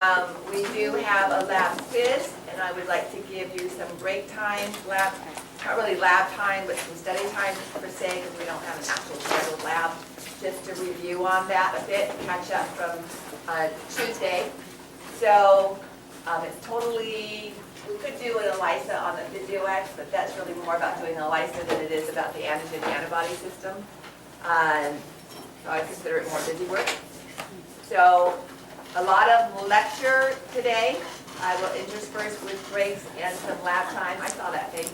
We do have a lab quiz, and I would like to give you some break time, not really lab time, but some study time per se, because we don't have an actual scheduled lab, just to review on that a bit, catch up from Tuesday. So it's totally, we could do an ELISA on the PhysioX, but that's really more about doing an ELISA than it is about the antigen antibody system. So I consider it more busy work. So a lot of lecture today. I will intersperse with breaks and some lab time. I saw that thing.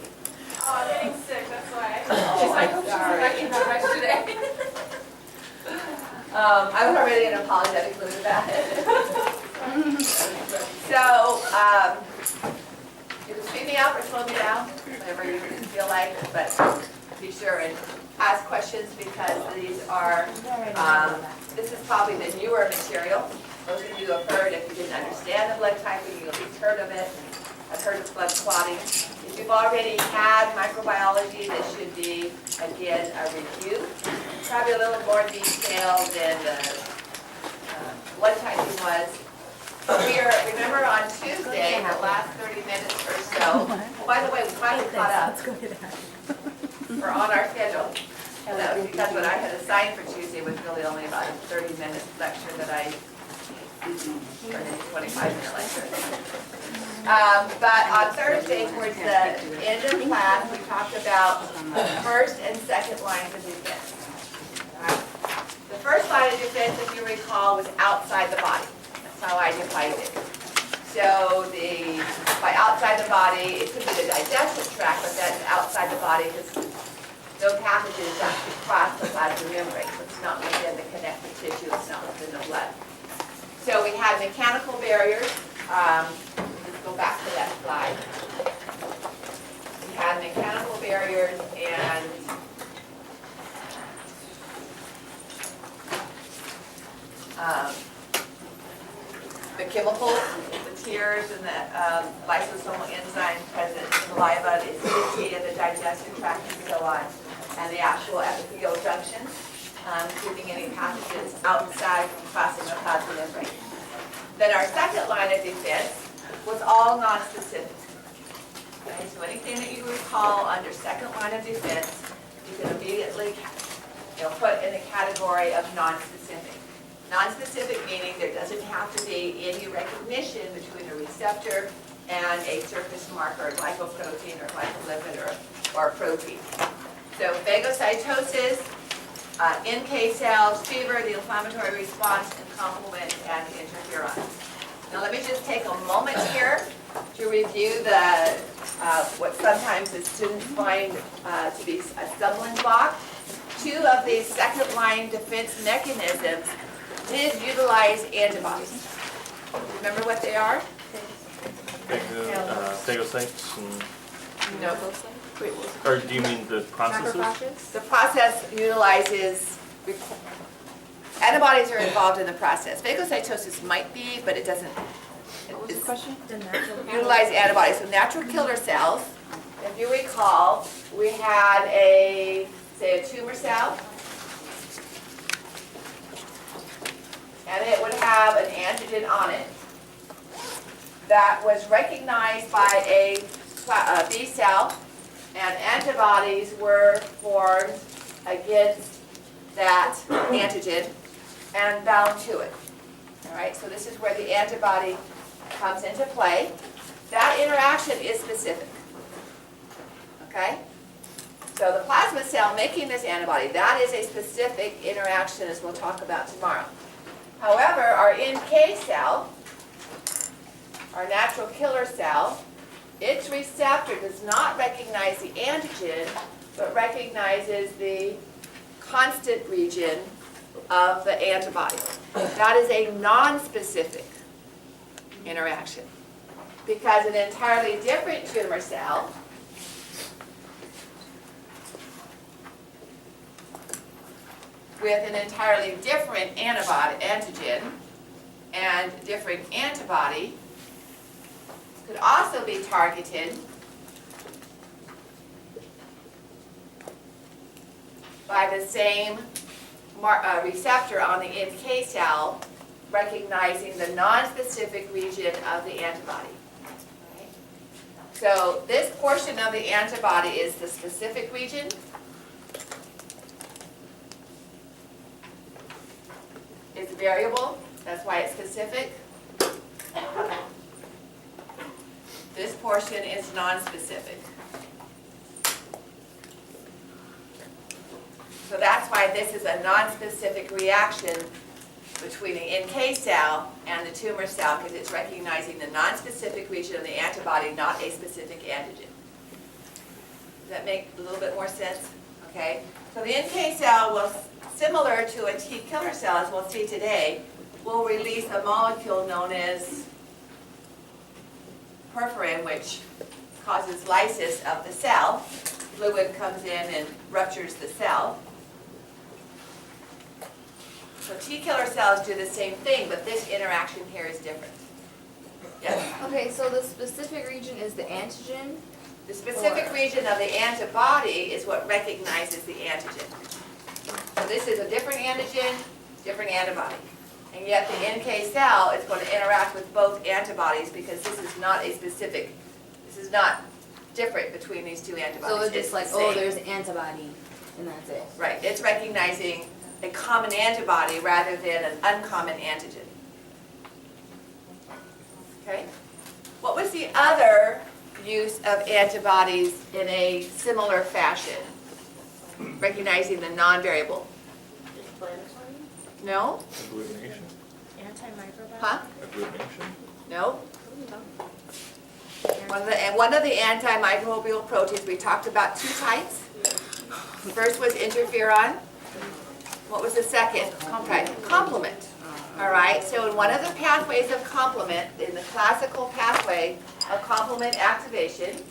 Oh, I'm getting sick, that's why. Oh, I hope she's back in that rest today. I was already in an apologetic mood about it. So, you can speed me up or slow me down, whatever you feel like, but be sure and ask questions because these are, this is probably the newer material. Most of you have heard, if you didn't understand the blood typing, you at least heard of it. I've heard of blood clotting. If you've already had microbiology, this should be, again, a review. Probably a little more detailed than the blood typing was. Remember on Tuesday, the last 30 minutes or so, oh, by the way, we finally caught up. We're on our schedule. And that was because what I had assigned for Tuesday was really only about a 30-minute lecture that I turned into 25-minute lecture. But on Thursday, towards the end of class, we talked about first and second lines of defense. The first line of defense, if you recall, was outside the body. That's how I defined it. So by outside the body, it could be the digestive tract, but that's outside the body because no pathogens actually cross the plasma membrane. So it's not within the connective tissue, it's not within the blood. So we had mechanical barriers. Let's go back to that slide. We had mechanical barriers and the chemicals, the tears and the lysosomal enzyme present in saliva, the acidity of the digestive tract and so on, and the actual epithelial junctions, keeping any pathogens outside from crossing the plasma membrane. Then our second line of defense was all non-specific. Okay, so anything that you recall under second line of defense, you can immediately put in the category of non-specific. Non-specific meaning there doesn't have to be any recognition between a receptor and a surface marker, glycoprotein or glycolipid or protein. So phagocytosis, NK cells, fever, the inflammatory response, and complement, and interferon. Now let me just take a moment here to review the what sometimes the students find to be a stumbling block. Two of these second line defense mechanisms did utilize antibodies. Remember what they are? Phagocytes and... No. Or do you mean the processes? The process utilizes, antibodies are involved in the process. Phagocytosis might be, but it doesn't. What was the question? Utilize antibodies. So natural killer cells, if you recall, we had say a tumor cell, and it would have an antigen on it that was recognized by a B cell, and antibodies were formed against that antigen and bound to it. All right, so this is where the antibody comes into play. That interaction is specific. Okay? So the plasma cell making this antibody, that is a specific interaction, as we'll talk about tomorrow. However, our NK cell, our natural killer cell, its receptor does not recognize the antigen, but recognizes the constant region of the antibody. That is a non-specific interaction because an entirely different tumor cell with an entirely different antigen and different antibody could also be targeted by the same receptor on the NK cell recognizing the non-specific region of the antibody. Okay? So this portion of the antibody is the specific region. It's variable, that's why it's specific. This portion is non-specific. So that's why this is a non-specific reaction between the NK cell and the tumor cell, because it's recognizing the non-specific region of the antibody, not a specific antigen. Does that make a little bit more sense? Okay. So the NK cell will, similar to a T killer cell, as we'll see today, will release a molecule known as perforin, which causes lysis of the cell. Fluid comes in and ruptures the cell. So T killer cells do the same thing, but this interaction here is different. Yes? Okay, so the specific region is the antigen? The specific region of the antibody is what recognizes the antigen. So this is a different antigen, different antibody. And yet the NK cell is going to interact with both antibodies because this is not a specific, this is not different between these two antibodies. So it's just like, the same. oh, there's an antibody, and that's it. Right, it's recognizing a common antibody rather than an uncommon antigen. Okay? What was the other use of antibodies in a similar fashion? Recognizing the non-variable. Inflammatory? No? Agglutination? Antimicrobial? Huh? Agglutination? No? One of the antimicrobial proteins, we talked about two types. The first was interferon. What was the second? Okay, complement. All right, so in one of the pathways of complement, in the classical pathway of complement activation,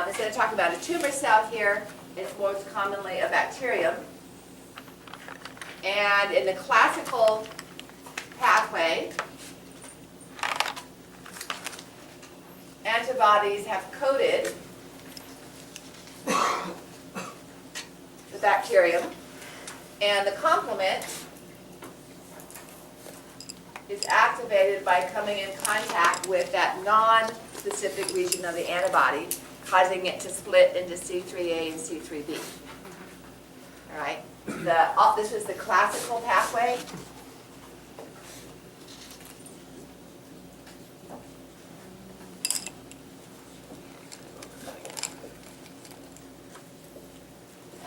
instead of talking about a tumor cell here, it's most commonly a bacterium. And in the classical pathway, antibodies have coated the bacterium, and the complement is activated by coming in contact with that non-specific region of the antibody, causing it to split into C3a and C3b. All right, this is the classical pathway.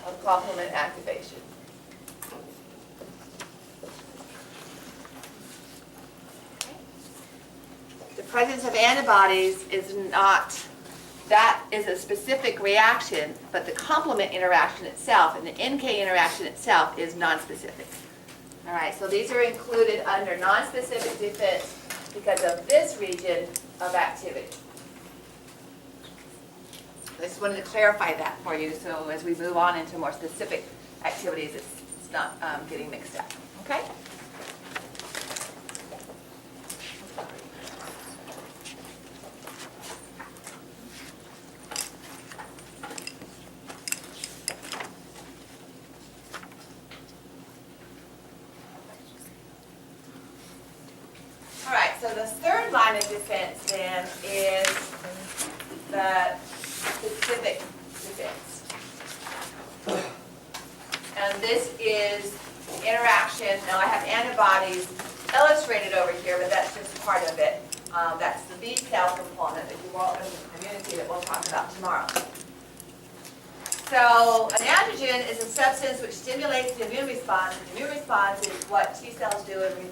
Of complement activation. The presence of antibodies is not, that is a specific reaction, but the complement interaction itself and the NK interaction itself is nonspecific. All right, so these are included under nonspecific defense because of this region of activity. I just wanted to clarify that for you, so as we move on into more specific activities, it's not getting mixed up, okay? All right, so the third line of defense then is the specific defense. And this is interaction. Now I have antibodies illustrated over here, but that's just part of it. That's the B cell component, the humoral immunity that we'll talk about tomorrow. So an antigen is a substance which stimulates the immune response. The immune response is what T cells do in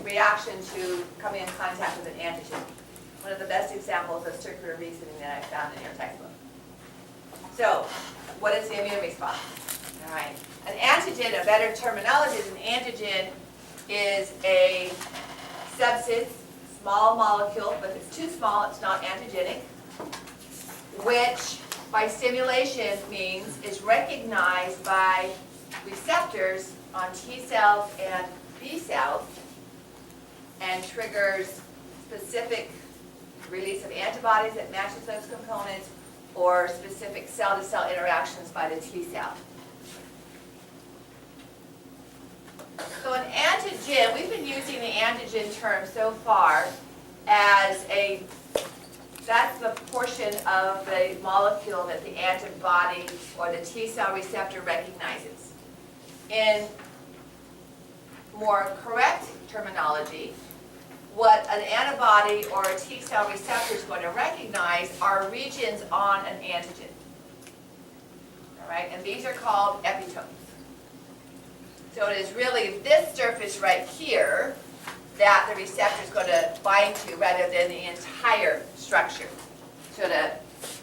reaction to coming in contact with an antigen. One of the best examples of circular reasoning that I found in your textbook. So, what is the immune response? All right. An antigen, a better terminology is an antigen is a substance, small molecule, but if it's too small, it's not antigenic, which by stimulation means is recognized by receptors on T cells and B cells and triggers specific release of antibodies that matches those components or specific cell-to-cell interactions by the T cell. So an antigen, we've been using the antigen term so far as that's the portion of the molecule that the antibody or the T cell receptor recognizes. In more correct terminology, what an antibody or a T cell receptor is going to recognize are regions on an antigen. All right, and these are called epitopes. So it is really this surface right here that the receptor is going to bind to rather than the entire structure. So to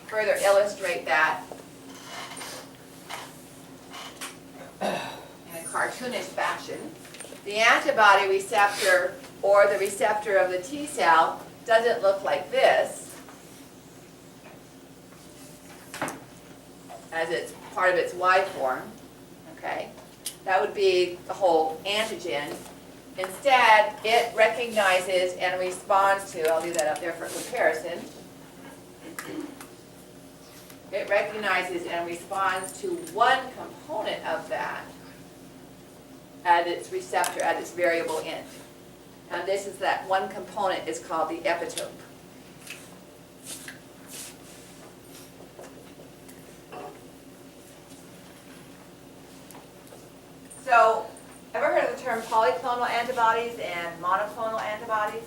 further illustrate that in a cartoonish fashion, the antibody receptor or the receptor of the T cell doesn't look like this, as it's part of its Y form, okay? That would be the whole antigen. Instead, it recognizes and responds to, I'll leave that up there for comparison. It recognizes and responds to one component of that at its receptor, at its variable end. And this is that one component is called the epitope. So, ever heard of the term polyclonal antibodies and monoclonal antibodies?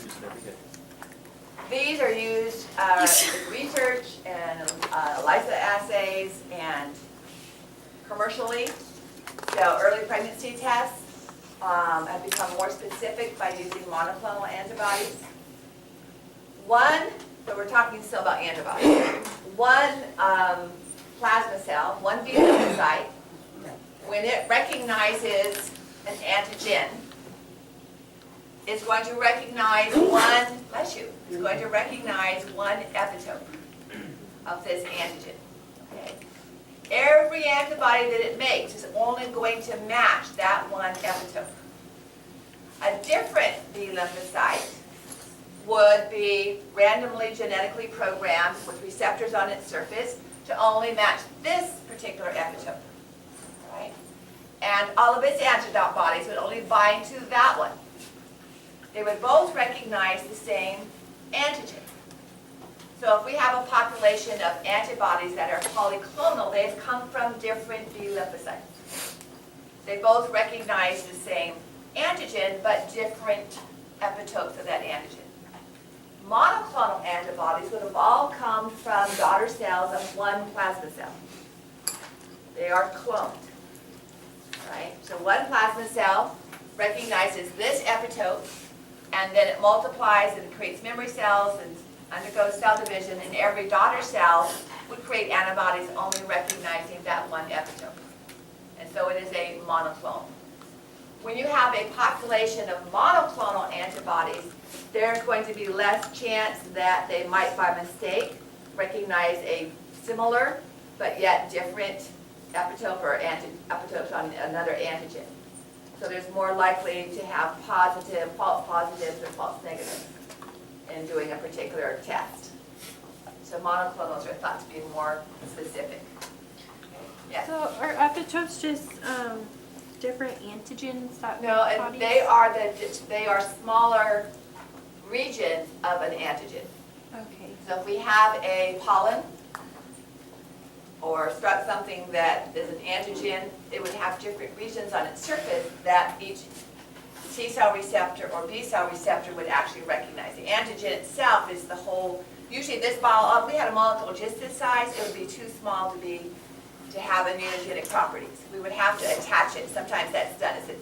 Used it every day. These are used in research and ELISA assays and commercially. So early pregnancy tests have become more specific by using monoclonal antibodies. So we're talking still about antibodies. One plasma cell, one B lymphocyte, when it recognizes an antigen, it's going to recognize it's going to recognize one epitope of this antigen. Okay? Every antibody that it makes is only going to match that one epitope. A different B lymphocyte would be randomly genetically programmed with receptors on its surface to only match this particular epitope. Right? And all of its antibodies would only bind to that one. They would both recognize the same antigen. So if we have a population of antibodies that are polyclonal, they've come from different B lymphocytes. They both recognize the same antigen, but different epitopes of that antigen. Monoclonal antibodies would have all come from daughter cells of one plasma cell. They are cloned. Right? So one plasma cell recognizes this epitope, and then it multiplies and creates memory cells and undergoes cell division, and every daughter cell would create antibodies only recognizing that one epitope. And so it is a monoclone. When you have a population of monoclonal antibodies, there's going to be less chance that they might by mistake recognize a similar but yet different epitope or epitopes on another antigen. So there's more likely to have false positives or false negatives in doing a particular test. So monoclonals are thought to be more specific. Yes? So are epitopes just different antigens that No, make and bodies? they are smaller regions of an antigen. Okay. So if we have a pollen or something that is an antigen, it would have different regions on its surface that each T cell receptor or B cell receptor would actually recognize. The antigen itself is the whole, usually this if we had a molecule just this size, it would be too small to have immunogenic properties. We would have to attach it. Sometimes that's done. So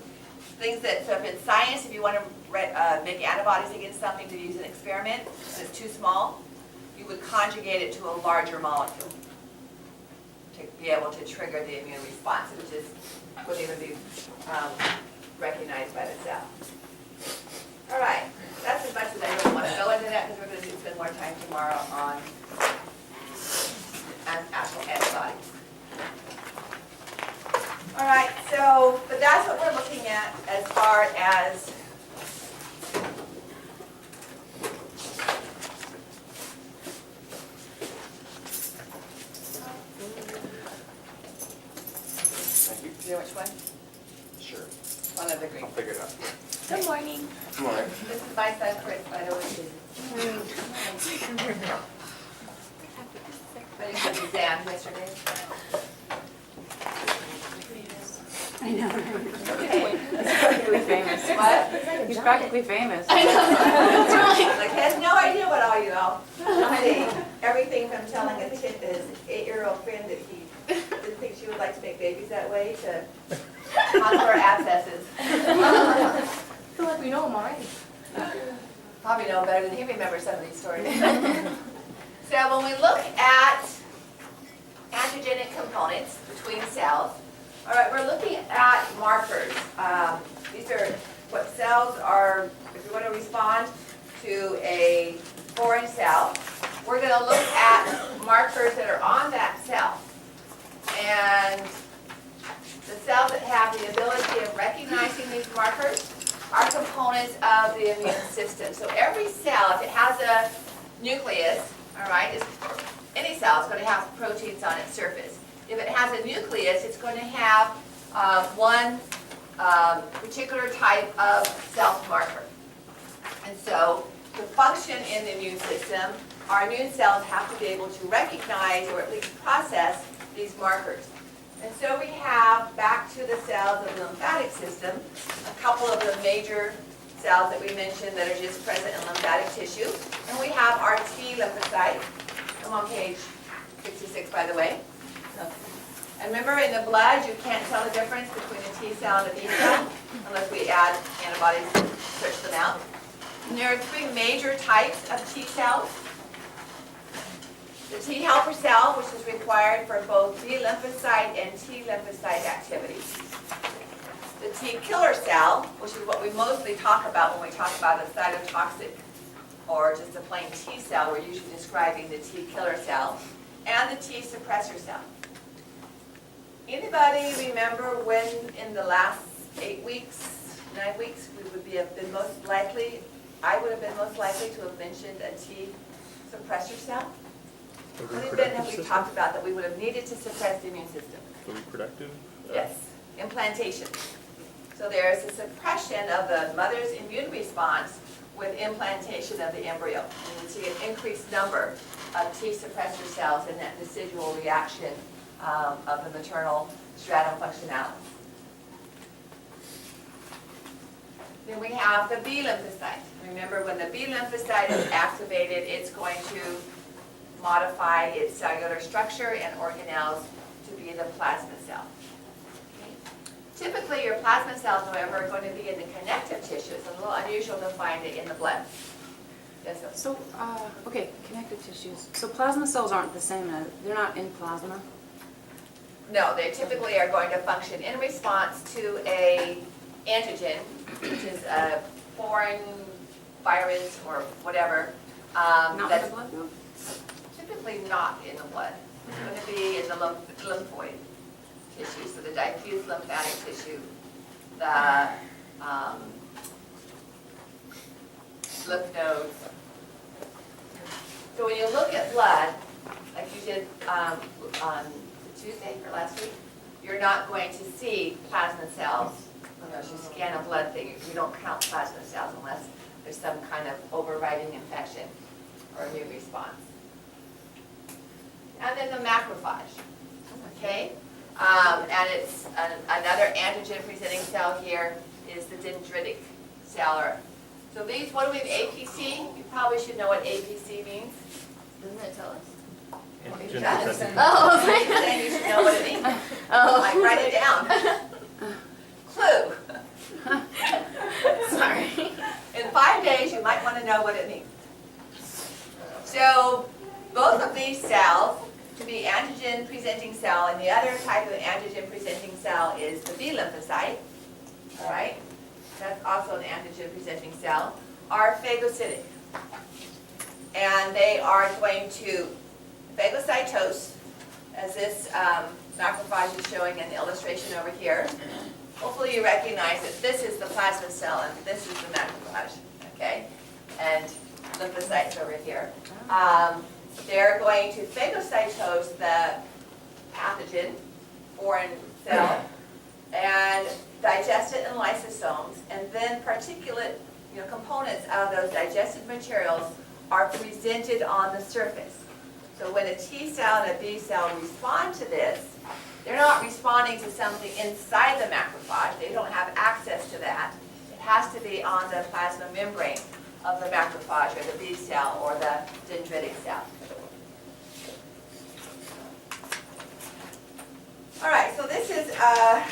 if in science, if you want to make antibodies against something to use an experiment, and it's too small, you would conjugate it to a larger molecule to be able to trigger the immune response, which is what they would be recognized by the cell. All right, that's as much as I really want to go into that because we're going to spend more time tomorrow on actual antibodies. All right, but that's what we're looking at as far as Thank you. do you know which one? Sure. the green. I'll figure it out. Good morning. Come on. This is my son Chris, by the way. But he took exams yesterday. I know. Okay. Practically famous. What? He's practically famous. Like, has no idea what all you all. See, everything from telling his 8-year-old friend that he didn't think she would like to make babies that way to contour abscesses. I feel like we know him already. Probably know better than he remembers some of these stories. So when we look at antigenic components between cells, all right, we're looking at markers. These are what cells are, if you want to respond to a foreign cell, we're going to look at markers that are on that cell. And the cells that have the ability of recognizing these markers are components of the immune system. So every cell, if it has a nucleus, all right, any cell is going to have proteins on its surface. If it has a nucleus, it's going to have one particular type of self-marker. And so to function in the immune system, our immune cells have to be able to recognize or at least process these markers. And so we have, back to the cells of the lymphatic system, a couple of the major cells that we mentioned that are just present in lymphatic tissue. And we have our T lymphocyte. I'm on page 66, by the way. And remember, in the blood, you can't tell the difference between a T cell and a B cell unless we add antibodies to search them out. And there are 3 major types of T cells. The T helper cell, which is required for both B lymphocyte and T lymphocyte activity. The T killer cell, which is what we mostly talk about when we talk about a cytotoxic or just a plain T cell. We're usually describing the T killer cell. And the T suppressor cell. Anybody remember when in the last 8 weeks, 9 weeks, we would have been most likely, I would have been most likely to have mentioned a T suppressor cell? The When have reproductive we system? talked about that we would have needed to suppress the immune system? The reproductive? Yes, implantation. So there's a suppression of the mother's immune response with implantation of the embryo. And you see an increased number of T suppressor cells in that decidual reaction of the maternal stratum functionalis. Then we have the B lymphocyte. Remember, when the B lymphocyte is activated, it's going to modify its cellular structure and organelles to be the plasma cell. Typically, your plasma cells, however, are going to be in the connective tissue. It's a little unusual to find it in the blood. Yes, sir. So, okay, connective tissues. So plasma cells aren't the same as, they're not in plasma? No, they typically are going to function in response to a antigen, which is a foreign virus or whatever. Not in That's the blood, no? typically not in the blood. It's going to be in the lymphoid tissue, so the diffuse lymphatic tissue, the lymph nodes. So when you look at blood, like you did on Tuesday or last week, you're not going to see plasma cells unless you scan a blood thing. You don't count plasma cells unless there's some kind of overriding infection or immune response. And then the macrophage, okay? And it's another antigen-presenting cell here is the dendritic cell. So these, what do we have, APC? You probably should know what APC means. Doesn't it tell us? Antigen It does. presenting. Oh, Then you should know what it means. oh. Like, write it down. Clue. Sorry. In 5 days, you might want to know what it means. So both of these cells, to be antigen-presenting cell, and the other type of antigen-presenting cell is the B lymphocyte, all right? That's also an antigen-presenting cell, are phagocytic. And they are going to phagocytose, as this macrophage is showing in the illustration over here. Hopefully you recognize that this is the plasma cell and this is the macrophage, okay? And lymphocytes over here. They're going to phagocytose the pathogen, foreign cell, and digested in lysosomes, and then particulate, components of those digested materials are presented on the surface. So when a T cell and a B cell respond to this, they're not responding to something inside the macrophage. They don't have access to that. It has to be on the plasma membrane of the macrophage or the B cell or the dendritic cell. All right, so this is a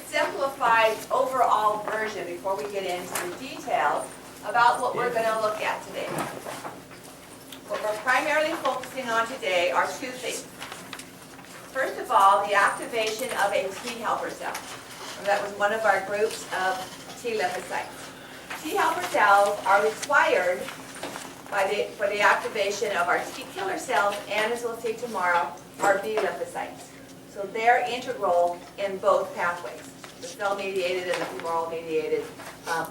simplified overall version before we get into the details about what we're going to look at today. What we're primarily focusing on today are two things. First of all, the activation of a T helper cell. And that was one of our groups of T lymphocytes. T helper cells are required for the activation of our T killer cells and, as we'll see tomorrow, our B lymphocytes. So they're integral in both pathways, the cell-mediated and the humoral-mediated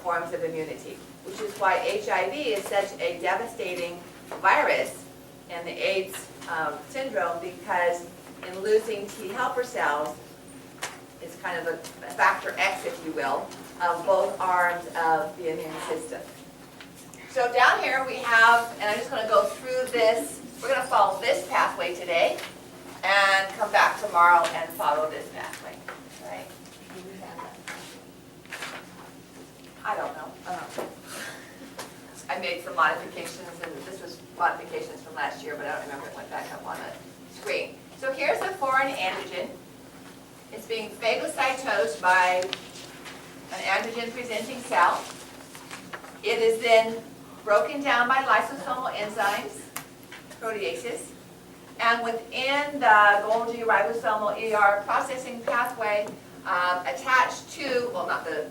forms of immunity, which is why HIV is such a devastating virus and the AIDS syndrome, because in losing T helper cells, it's kind of a factor X, if you will, of both arms of the immune system. So down here we have, and I'm just going to go through this, we're going to follow this pathway today, and come back tomorrow and follow this pathway, right? I don't know. I made some modifications, and this was modifications from last year, but I don't remember it went back up on the screen. So here's a foreign antigen. It's being phagocytosed by an antigen-presenting cell. It is then broken down by lysosomal enzymes, proteases, and within the Golgi ribosomal ER processing pathway, attached to, well, not the,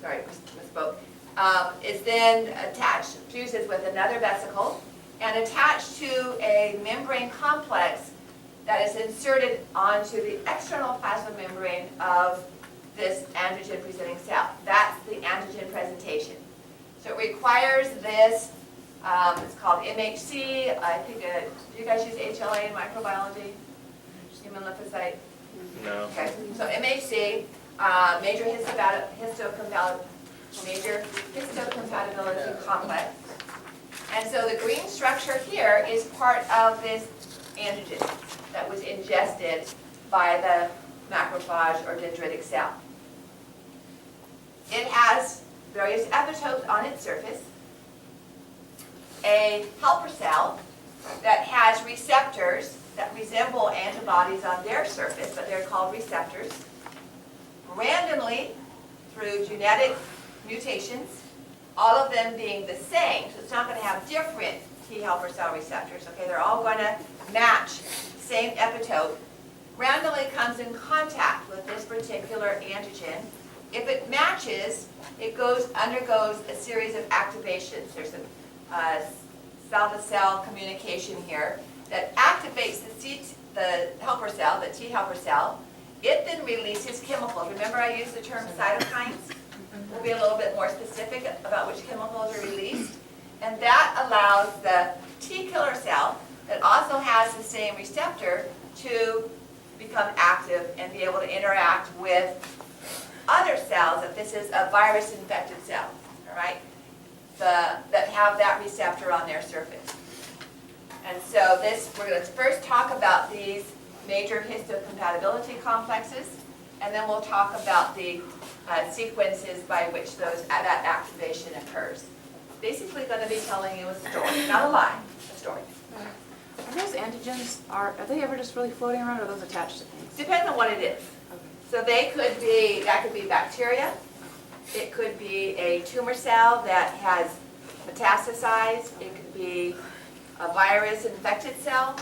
sorry, misspoke, is then attached, fuses with another vesicle, and attached to a membrane complex that is inserted onto the external plasma membrane of this antigen-presenting cell. That's the antigen presentation. So it requires this, it's called MHC. I think, do you guys use HLA in microbiology? Human lymphocyte? No. Okay, so MHC, major histocompatibility complex. And so the green structure here is part of this antigen that was ingested by the macrophage or dendritic cell. It has various epitopes on its surface, a helper cell that has receptors that resemble antibodies on their surface, but they're called receptors. Randomly, through genetic mutations, all of them being the same, so it's not going to have different T helper cell receptors, okay? They're all going to match the same epitope, randomly comes in contact with this particular antigen. If it matches, it undergoes a series of activations. There's a cell-to-cell communication here that activates the helper cell, the T helper cell. It then releases chemicals. Remember I used the term cytokines? We'll be a little bit more specific about which chemicals are released. And that allows the T killer cell that also has the same receptor to become active and be able to interact with other cells, if this is a virus-infected cell, all right, that have that receptor on their surface. And so we're going to first talk about these major histocompatibility complexes, and then we'll talk about the sequences by which that activation occurs. Basically going to be telling you a story, not a lie, a story. Are those antigens, are they ever just really floating around, or are those attached to things? Depends on what it is. Okay. So that could be bacteria. It could be a tumor cell that has metastasized. It could be a virus-infected cell.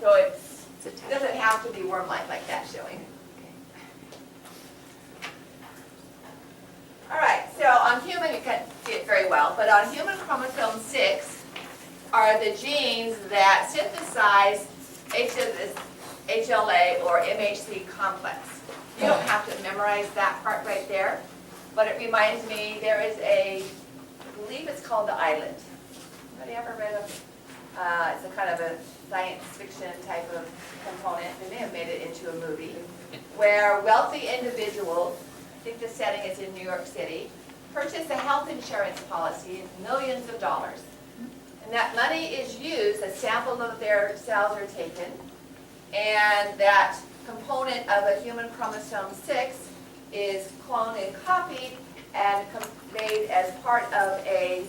So it doesn't have to be worm-like like that showing. All right, so on human, you can't see it very well, but on human chromosome 6 are the genes that synthesize HLA or MHC complex. You don't have to memorize that part right there, but it reminds me there is I believe it's called the island. Anybody ever read It's a kind of a science fiction type of component. They may have made it into a movie, where wealthy individuals, I think the setting is in New York City, purchase a health insurance policy, millions of dollars. And that money is used, a sample of their cells are taken, and that component of a human chromosome 6 is cloned and copied and made as part of a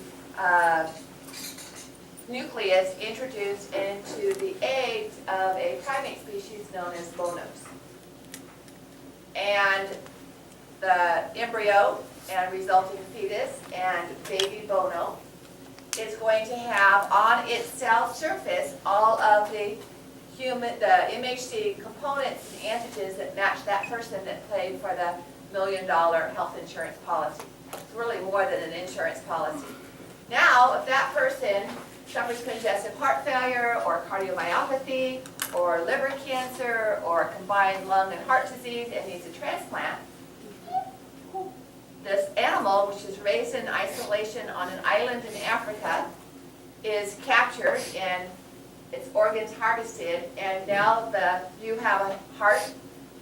nucleus introduced into the eggs of a primate species known as bonobos. And the embryo and resulting fetus and baby bono is going to have on its cell surface all of the MHC components and antigens that match that person that played for the $1 million health insurance policy. It's really more than an insurance policy. Now, if that person suffers congestive heart failure or cardiomyopathy or liver cancer or combined lung and heart disease and needs a transplant, this animal, which is raised in isolation on an island in Africa, is captured and its organs harvested, and now you have a heart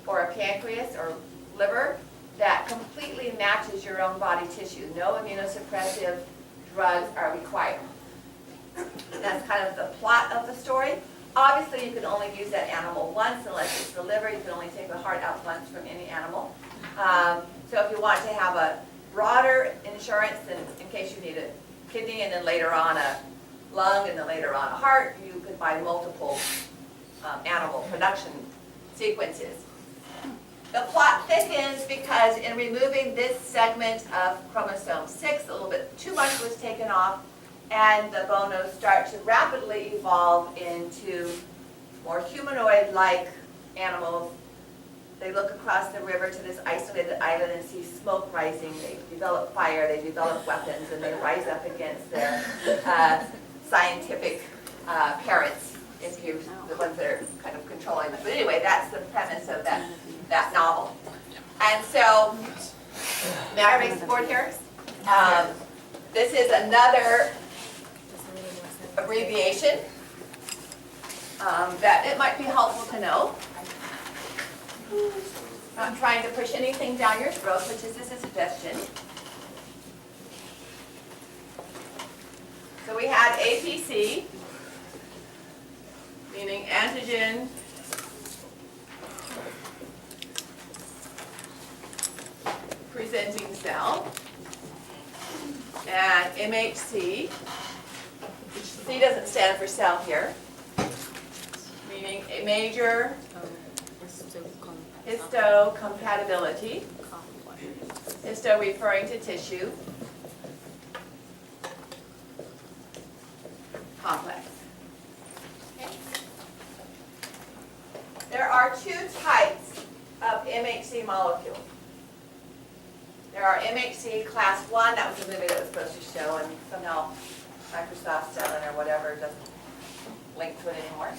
or a pancreas or liver that completely matches your own body tissue. No immunosuppressive drugs are required. That's kind of the plot of the story. Obviously, you can only use that animal once unless it's the liver. You can only take the heart out once from any animal. So if you want to have a broader insurance, then in case you need a kidney and then later on a lung and then later on a heart, you could buy multiple animal production sequences. The plot thickens because in removing this segment of chromosome 6, a little bit too much was taken off, and the bonos start to rapidly evolve into more humanoid-like animals. They look across the river to this isolated island and see smoke rising. They develop fire, they develop weapons, and they rise up against their scientific parents, if you, the ones that are kind of controlling them. But anyway, that's the premise of that novel. And so, may I erase the board here? This is another abbreviation that it might be helpful to know. Not trying to push anything down your throat, but just as a suggestion. So we had APC, meaning antigen presenting cell, and MHC, which C doesn't stand for cell here, meaning a major histocompatibility, histo referring to tissue, complex. Okay. There are two types of MHC molecules. There are MHC class 1, that was the movie that was supposed to show, and somehow Microsoft 7 or whatever doesn't link to it anymore.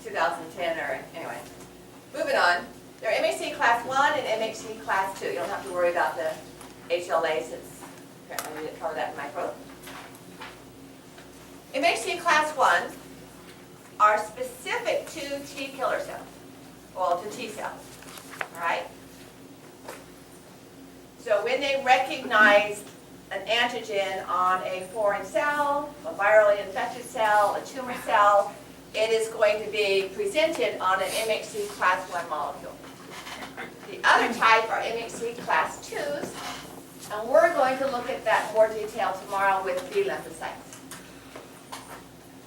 2010 or anyway. Moving on. There are MHC class 1 and MHC class 2. You don't have to worry about the HLA since apparently we didn't cover that in micro. MHC class 1 are specific to T killer cells, well, to T cells, all right? So when they recognize an antigen on a foreign cell, a virally infected cell, a tumor cell, it is going to be presented on an MHC class 1 molecule. The other type are MHC class 2s, and we're going to look at that in more detail tomorrow with B lymphocytes.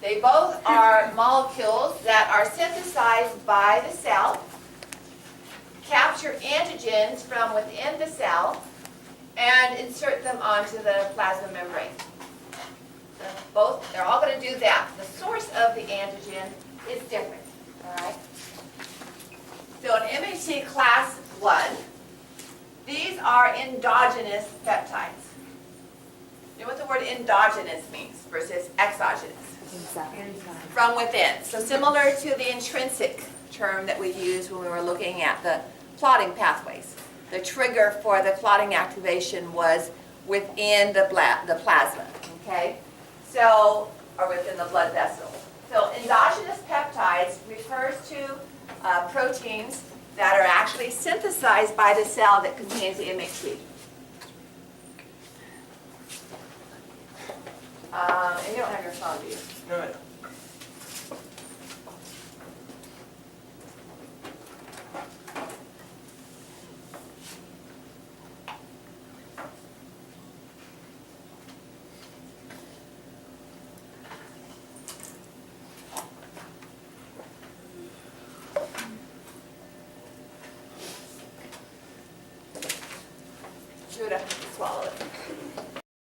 They both are molecules that are synthesized by the cell, capture antigens from within the cell, and insert them onto the plasma membrane. They're all going to do that. The source of the antigen is different, all right? So in MHC class 1, these are endogenous peptides. You know what the word endogenous means versus exogenous? From within. So similar to the intrinsic term that we used when we were looking at the clotting pathways. The trigger for the clotting activation was within the plasma, okay? So are within the blood vessel. So endogenous peptides refers to proteins that are actually synthesized by the cell that contains the MHC. And you don't have your phone, do you? No,